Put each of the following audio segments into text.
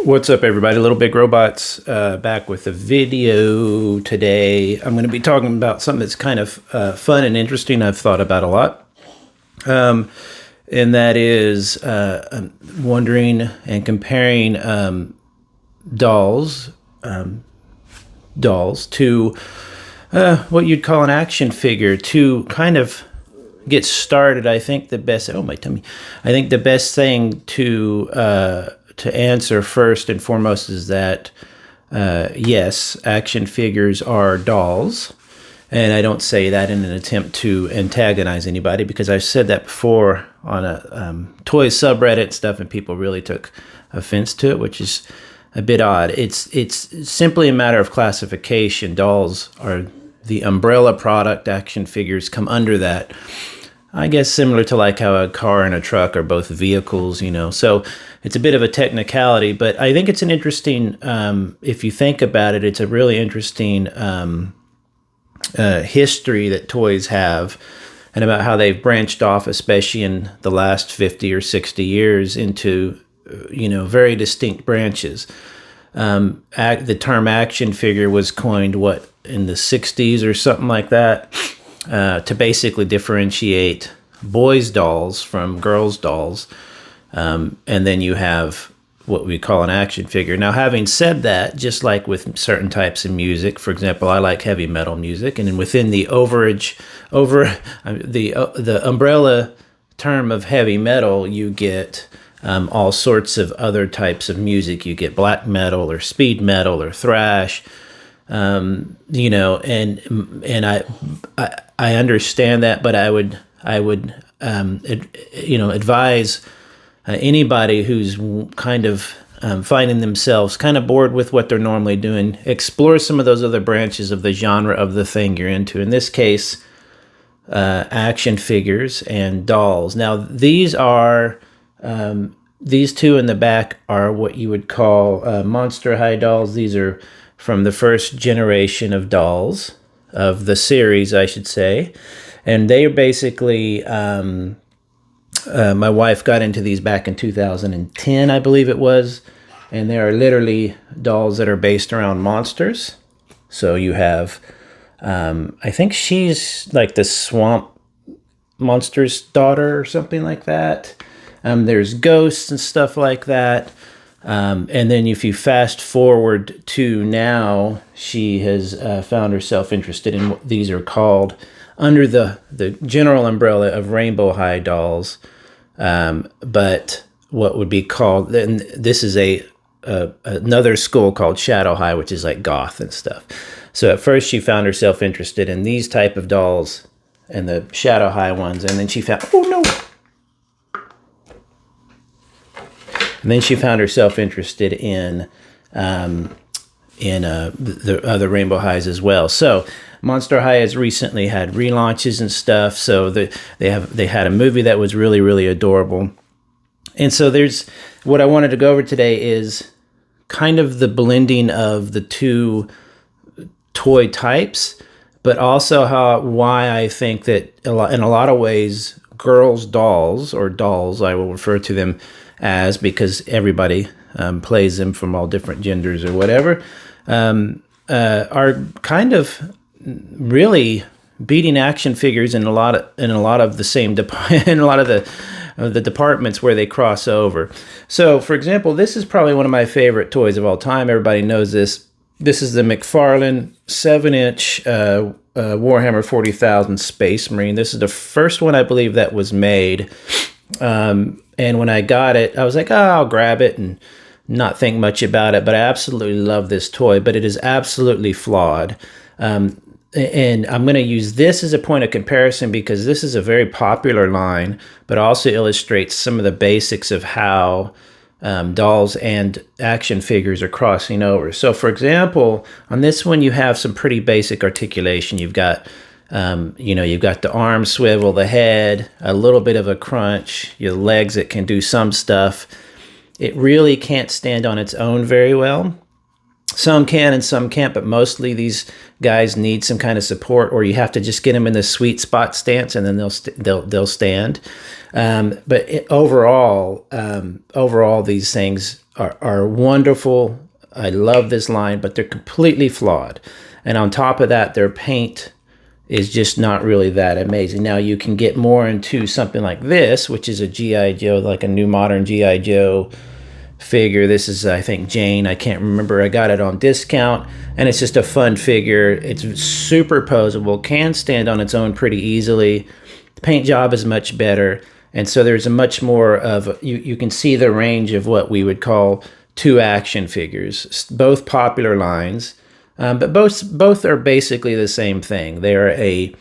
What's up, everybody? Little Big Robots back with a video today. I'm going to be talking about something that's kind of fun and interesting. I've thought about a lot, and that is wondering and comparing dolls to what you'd call an action figure. To kind of get started, I think the best. Oh, my tummy! I think the best thing to answer first and foremost is that yes, action figures are dolls. And I don't say that in an attempt to antagonize anybody, because I've said that before on a toys subreddit and stuff, and people really took offense to it, which is a bit odd. It's simply a matter of classification. Dolls are the umbrella product. Action figures come under that. I guess similar to like how a car and a truck are both vehicles, you know. So it's a bit of a technicality, but I think it's an interesting, if you think about it, it's a really interesting history that toys have, and about how they've branched off, especially in the last 50 or 60 years, into, very distinct branches. The term action figure was coined, in the 60s or something like that, to basically differentiate boys' dolls from girls' dolls. And then you have what we call an action figure. Now, having said that, just like with certain types of music, for example, I like heavy metal music, and then within the the umbrella term of heavy metal, you get all sorts of other types of music. You get black metal or speed metal or thrash. And I understand that, but I would advise anybody who's kind of finding themselves kind of bored with what they're normally doing, explore some of those other branches of the genre of the thing you're into. In this case, action figures and dolls. Now, these two in the back are what you would call Monster High dolls. These are from the first generation of dolls, of the series, I should say. And they are basically, my wife got into these back in 2010, I believe it was. And they are literally dolls that are based around monsters. So you have, I think she's like the Swamp Monster's daughter or something like that. There's ghosts and stuff like that. And then if you fast forward to now, she has found herself interested in what these are called under the general umbrella of Rainbow High dolls. But what would be called, then this is another school called Shadow High, which is like goth and stuff. So at first she found herself interested in these type of dolls and the Shadow High ones. And then she found, And then she found herself interested in the other Rainbow Highs as well. So Monster High has recently had relaunches and stuff. So they had a movie that was really, really adorable. And so there's what I wanted to go over today is kind of the blending of the two toy types, but also why I think that in a lot of ways, girls' dolls, or dolls, I will refer to them as, because everybody plays them from all different genders or whatever, are kind of really beating action figures in a lot of the same in a lot of the departments where they cross over. So, for example, this is probably one of my favorite toys of all time. Everybody knows this. This is the McFarlane 7-inch Warhammer 40,000 Space Marine. This is the first one, I believe, that was made. And when I got it, I was like, I'll grab it and not think much about it. But I absolutely love this toy, but it is absolutely flawed. And I'm going to use this as a point of comparison, because this is a very popular line, but also illustrates some of the basics of how dolls and action figures are crossing over. So, for example, on this one, you have some pretty basic articulation. You've got you've got the arm swivel, the head, a little bit of a crunch, your legs that can do some stuff. It really can't stand on its own very well. Some can and some can't, but mostly these guys need some kind of support, or you have to just get them in the sweet spot stance, and then they'll stand. Overall, these things are wonderful. I love this line, but they're completely flawed. And on top of that, their paint is just not really that amazing. Now you can get more into something like this, which is a G.I. Joe, like a new modern G.I. Joe figure. This is, I think, Jane. I can't remember. I got it on discount, and it's just a fun figure. It's superposable, can stand on its own pretty easily. The paint job is much better, and so there's a much more of, you can see the range of what we would call two action figures, both popular lines, but both are basically the same thing. They're a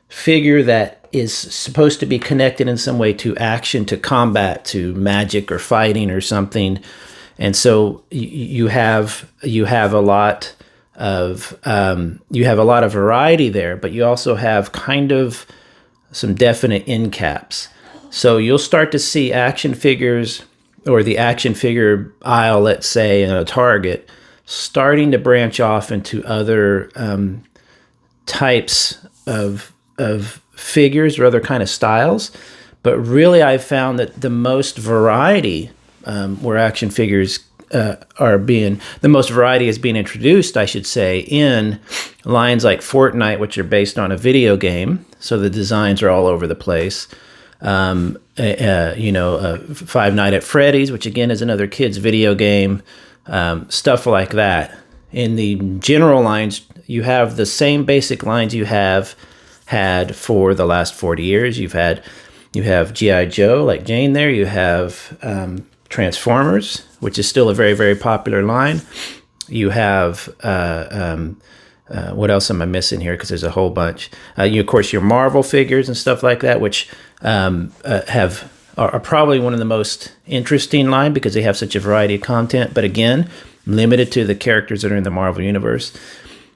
figure that is supposed to be connected in some way to action, to combat, to magic or fighting or something. And so you have a lot of variety there, but you also have kind of some definite end caps. So you'll start to see action figures, or the action figure aisle, let's say, in a Target, starting to branch off into other types of figures or other kind of styles. But really, I've found that the most variety where action figures the most variety is being introduced, I should say, in lines like Fortnite, which are based on a video game. So the designs are all over the place. Five Nights at Freddy's, which again is another kid's video game, stuff like that. In the general lines, you have the same basic lines you have had for the last 40 years. You have G.I. Joe, like Jane there. You have Transformers, which is still a very, very popular line. You have what else am I missing here? Because there's a whole bunch. Of course, your Marvel figures and stuff like that, which are probably one of the most interesting line because they have such a variety of content. But again, limited to the characters that are in the Marvel universe.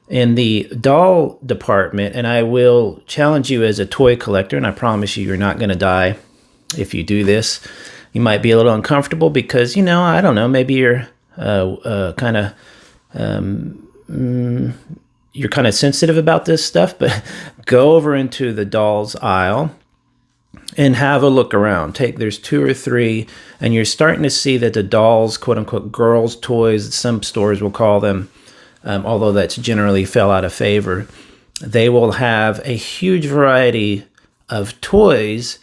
In the doll department, and I will challenge you as a toy collector, and I promise you're not going to die if you do this. You might be a little uncomfortable because, I don't know, maybe you're kind of sensitive about this stuff, but go over into the dolls aisle and have a look around. There's 2 or 3, and you're starting to see that the dolls, quote unquote, girls' toys, some stores will call them, although that's generally fell out of favor, they will have a huge variety of toys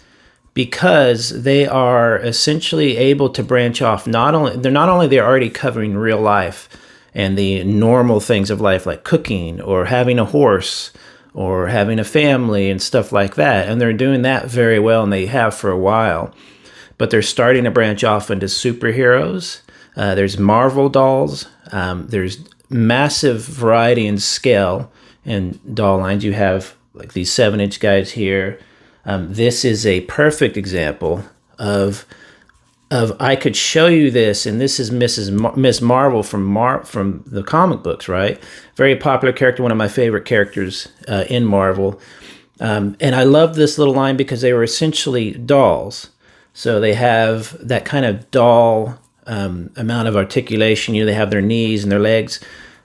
because they are essentially able to branch off. They're already covering real life and the normal things of life, like cooking or having a horse or having a family and stuff like that. And they're doing that very well, and they have for a while. But they're starting to branch off into superheroes. There's Marvel dolls. There's massive variety in scale in doll lines. You have like these 7-inch guys here. This is a perfect example of I could show you this, and this is Miss Marvel from the comic books, right? Very popular character, one of my favorite characters in Marvel. And I love this little line because they were essentially dolls. So they have that kind of doll amount of articulation. They have their knees and their legs,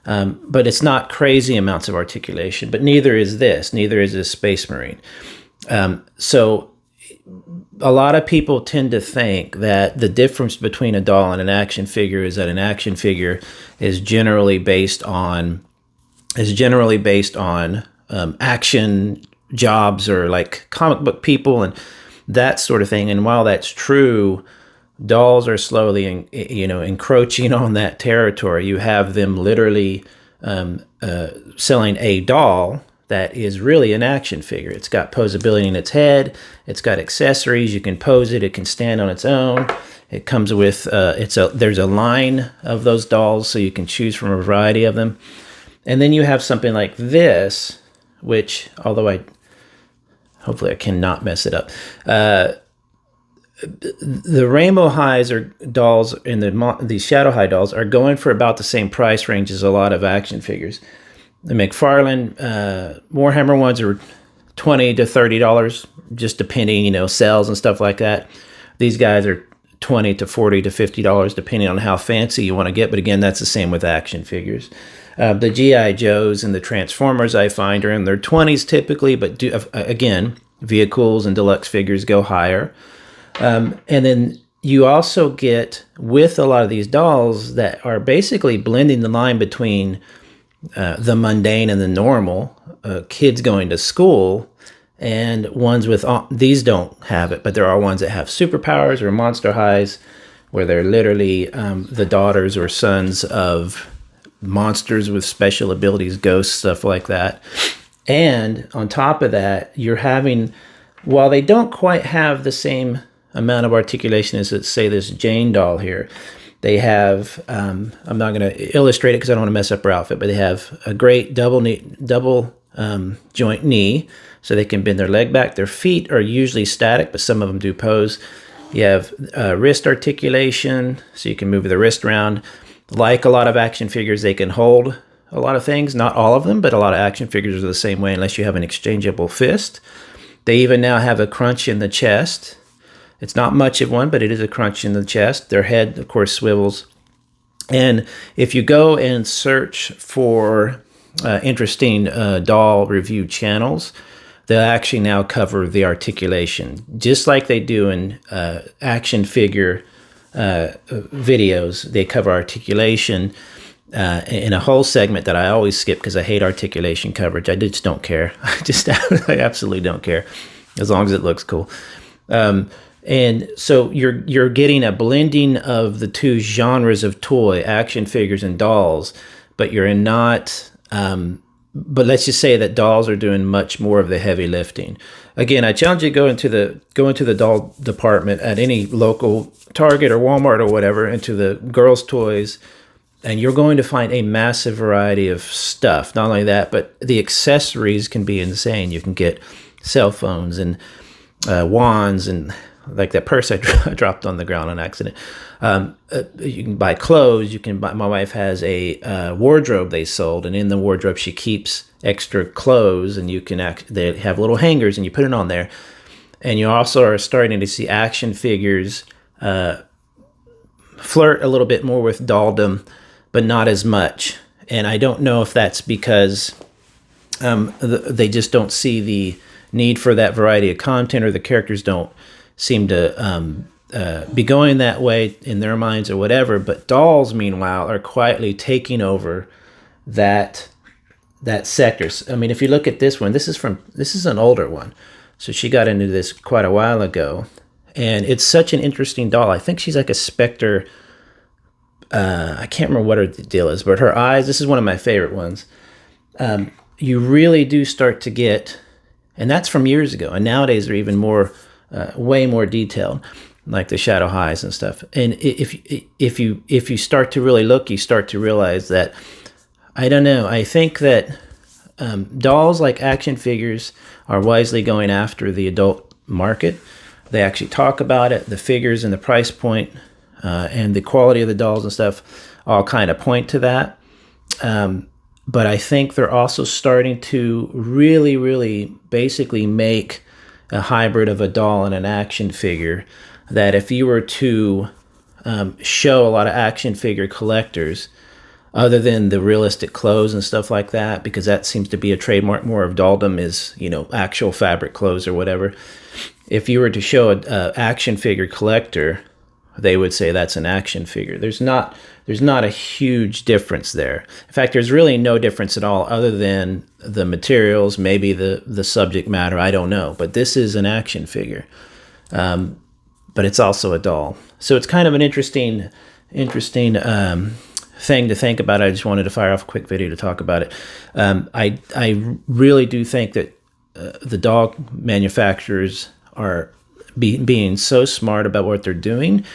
but it's not crazy amounts of articulation. But neither is this. Neither is this Space Marine. So a lot of people tend to think that the difference between a doll and an action figure is that an action figure is generally based on action jobs or like comic book people and that sort of thing. And while that's true, dolls are slowly, encroaching on that territory. You have them literally selling a doll that is really an action figure. It's got posability in its head. It's got accessories. You can pose it. It can stand on its own. It comes with there's a line of those dolls, so you can choose from a variety of them. And then you have something like this, which, although hopefully I cannot mess it up. The Rainbow Highs or dolls and the Shadow High dolls are going for about the same price range as a lot of action figures. The McFarlane Warhammer ones are $20 to $30, just depending, sales and stuff like that. These guys are $20 to $40 to $50, depending on how fancy you want to get. But again, that's the same with action figures. The G.I. Joes and the Transformers, I find, are in their 20s typically, but again, vehicles and deluxe figures go higher. And then you also get, with a lot of these dolls, that are basically blending the line between the mundane and the normal, kids going to school, and ones with, these don't have it, but there are ones that have superpowers or monster highs, where they're literally the daughters or sons of monsters with special abilities, ghosts, stuff like that. And on top of that, you're having, while they don't quite have the same amount of articulation as, let's say, this Jane doll here, they have, I'm not going to illustrate it because I don't want to mess up her outfit, but they have a great double joint knee, so they can bend their leg back. Their feet are usually static, but some of them do pose. You have wrist articulation, so you can move the wrist around. Like a lot of action figures, they can hold a lot of things. Not all of them, but a lot of action figures are the same way unless you have an exchangeable fist. They even now have a crunch in the chest. It's not much of one, but it is a crunch in the chest. Their head, of course, swivels. And if you go and search for interesting doll review channels, they'll actually now cover the articulation, just like they do in action figure videos. They cover articulation in a whole segment that I always skip because I hate articulation coverage. I just don't care. I absolutely don't care, as long as it looks cool. And so you're getting a blending of the two genres of toy, action figures and dolls, but you're not. But let's just say that dolls are doing much more of the heavy lifting. Again, I challenge you to go into the doll department at any local Target or Walmart or whatever, into the girls' toys, and you're going to find a massive variety of stuff. Not only that, but the accessories can be insane. You can get cell phones and wands and like that purse I dropped on the ground on accident. You can buy clothes. You can buy. My wife has a wardrobe they sold, and in the wardrobe she keeps extra clothes, and you can they have little hangers, and you put it on there. And you also are starting to see action figures flirt a little bit more with dolldom, but not as much. And I don't know if that's because they just don't see the need for that variety of content, or the characters don't seem to be going that way in their minds or whatever. But dolls, meanwhile, are quietly taking over that sector. I mean, if you look at this one, this is an older one. So she got into this quite a while ago. And it's such an interesting doll. I think she's like a Spectre. I can't remember what her deal is, but her eyes, this is one of my favorite ones. You really do start to get, and that's from years ago. And nowadays they're even more, way more detailed, like the shadow highs and stuff. And if you start to really look, you start to realize that, I don't know, I think that dolls, like action figures, are wisely going after the adult market. They actually talk about it. The figures and the price point and the quality of the dolls and stuff all kind of point to that. But I think they're also starting to really, really basically make a hybrid of a doll and an action figure, that if you were to show a lot of action figure collectors, other than the realistic clothes and stuff like that, because that seems to be a trademark more of dolldom, is, you know, actual fabric clothes or whatever. If you were to show an action figure collector, they would say that's an action figure. There's not a huge difference there. In fact, there's really no difference at all, other than the materials, maybe the subject matter. I don't know, but this is an action figure, but it's also a doll. So it's kind of an interesting thing to think about. I just wanted to fire off a quick video to talk about it. I really do think that the doll manufacturers are being so smart about what they're doing.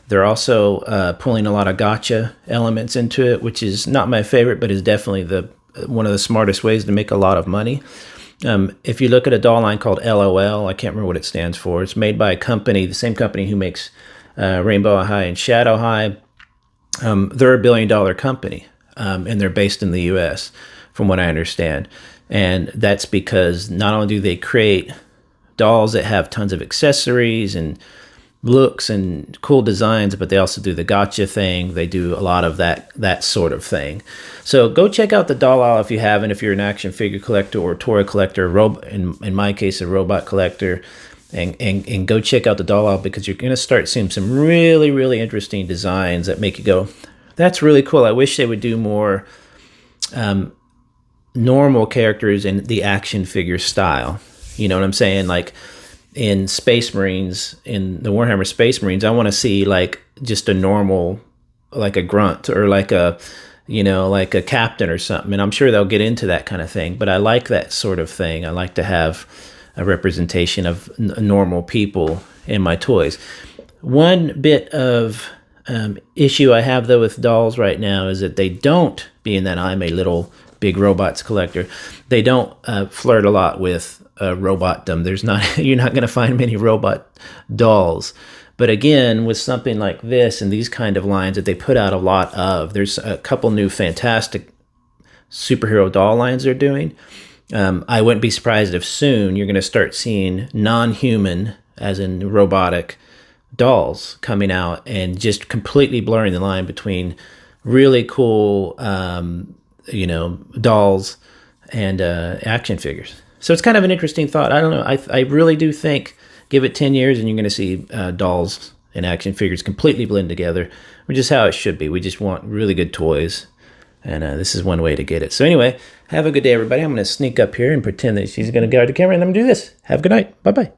They're also pulling a lot of gotcha elements into it, which is not my favorite, but is definitely one of the smartest ways to make a lot of money. If you look at a doll line called LOL, I can't remember what it stands for. It's made by a company, the same company who makes Rainbow High and Shadow High. They're $1 billion company, and they're based in the US, from what I understand. And that's because not only do they create dolls that have tons of accessories and looks and cool designs, but they also do the gotcha thing. They do a lot of that sort of thing. So go check out the doll aisle if you haven't, if you're an action figure collector or toy collector, in my case, a robot collector, and go check out the doll aisle, because you're going to start seeing some really, really interesting designs that make you go, that's really cool. I wish they would do more normal characters in the action figure style. You know what I'm saying? Like in Space Marines, in the Warhammer Space Marines, I want to see like just a normal, like a grunt or like a, you know, like a captain or something. And I'm sure they'll get into that kind of thing, but I like that sort of thing. I like to have a representation of normal people in my toys. One bit of issue I have though with dolls right now is that they don't, being that I'm a little big robots collector, they don't flirt a lot with robotdom. There's not, you're not going to find many robot dolls. But again, with something like this and these kind of lines that they put out a lot of, there's a couple new fantastic superhero doll lines they're doing. I wouldn't be surprised if soon you're going to start seeing non-human, as in robotic, dolls coming out and just completely blurring the line between really cool, you know, dolls and action figures. So it's kind of an interesting thought. I don't know. I really do think, give it 10 years and you're going to see dolls and action figures completely blend together, which is how it should be. We just want really good toys. And this is one way to get it. So anyway, have a good day, everybody. I'm going to sneak up here and pretend that she's going to guard the camera, and I'm going to do this. Have a good night. Bye-bye.